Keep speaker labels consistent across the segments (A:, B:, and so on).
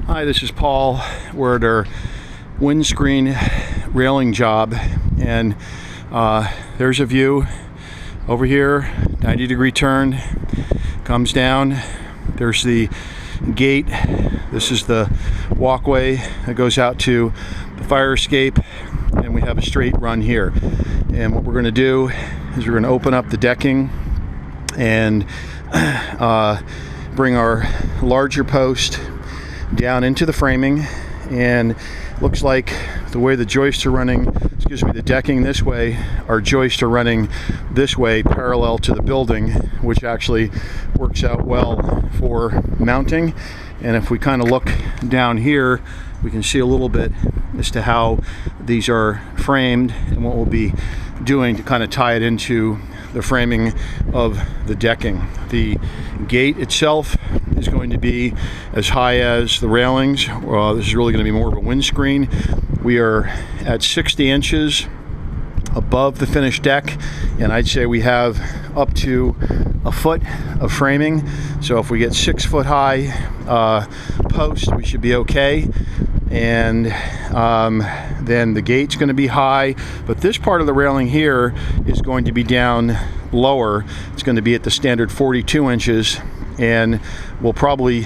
A: Hi, this is Paul. We're at our windscreen railing job, and there's a view over here, 90-degree turn, comes down. There's the gate. This is the walkway that goes out to the fire escape, and we have a straight run here. And what we're going to do is we're going to open up the decking and bring our larger post down into the framing, and looks like the way the joists are running, the decking this way, our joists are running this way parallel to the building, which actually works out well for mounting. And if we kind of look down here, we can see a little bit as to how these are framed and what we'll be doing to kind of tie it into the framing of the decking. The gate itself is going to be as high as the railings. This is really going to be more of a windscreen. We are at 60 inches above the finished deck, and I'd say we have up to a foot of framing. So if we get 6 foot high post, we should be okay. And then the gate's going to be high, but this part of the railing here is going to be down lower. It's going to be at the standard 42 inches, and we'll probably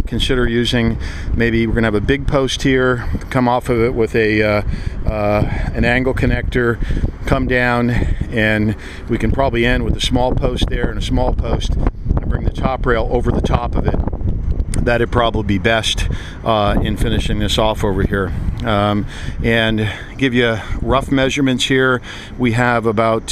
A: consider using, maybe we're going to have a big post here, come off of it with a an angle connector, come down, and we can probably end with a small post there and a small post and bring the top rail over the top of it. That'd probably be best in finishing this off over here. And give you rough measurements here. We have about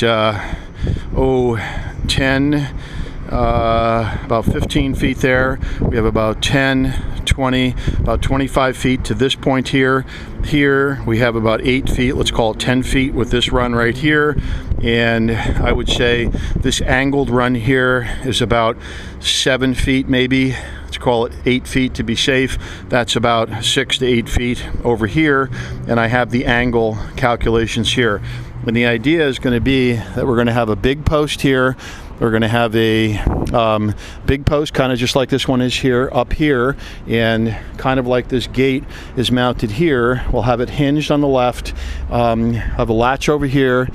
A: 15 feet there. We have about 10, 20, about 25 feet to this point here. Here we have about 8 feet, let's call it 10 feet with this run right here. And I would say this angled run here is about 7 feet maybe. Let's call it 8 feet to be safe. That's about 6 to 8 feet over here. And I have the angle calculations here. And the idea is going to be that we're going to have a big post here. We're going to have a big post, kind of just like this one is here, up here, and kind of like this gate is mounted here. We'll have it hinged on the left, have a latch over here.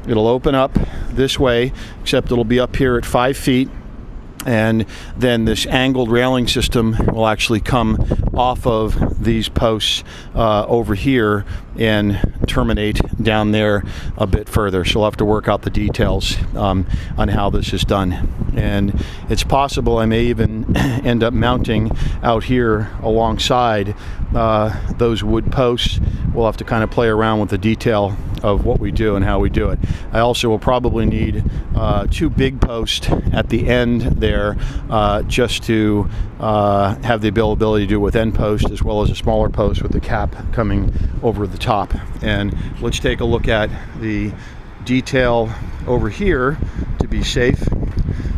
A: It'll open up this way, except it'll be up here at 5 feet. And then this angled railing system will actually come off of these posts over here and terminate down there a bit further. So we'll have to work out the details on how this is done. And it's possible I may even end up mounting out here alongside those wood posts. We'll have to kind of play around with the detail of what we do and how we do it. I also will probably need 2 big posts at the end there, just to have the ability to do it with end post, as well as a smaller post with the cap coming over the top. And let's take a look at the detail over here to be safe.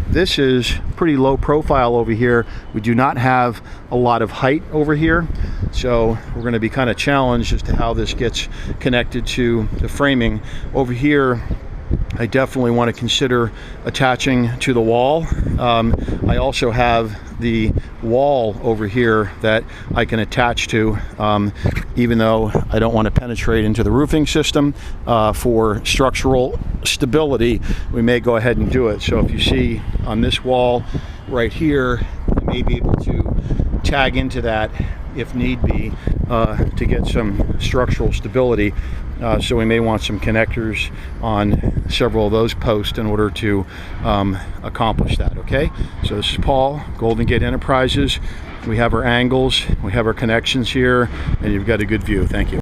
A: This is pretty low profile over here. We do not have a lot of height over here, so we're going to be kind of challenged as to how this gets connected to the framing. Over here, I definitely want to consider attaching to the wall. I also have the wall over here that I can attach to, even though I don't want to penetrate into the roofing system. For structural stability, we may go ahead and do it. So if you see on this wall right here, I may be able to tag into that if need be to get some structural stability. So we may want some connectors on several of those posts in order to accomplish that. Okay, so this is Paul, Golden Gate Enterprises. We have our angles, we have our connections here, and you've got a good view. Thank you.